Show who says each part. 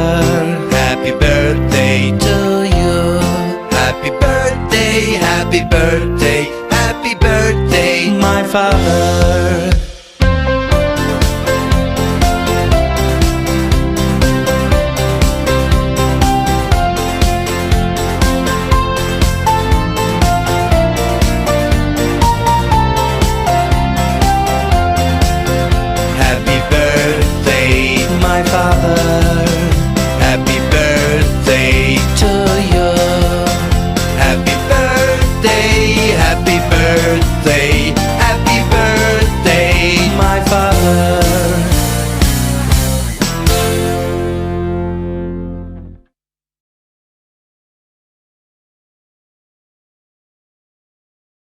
Speaker 1: Happy birthday to you. Happy birthday, happy birthday, happy birthday, my father.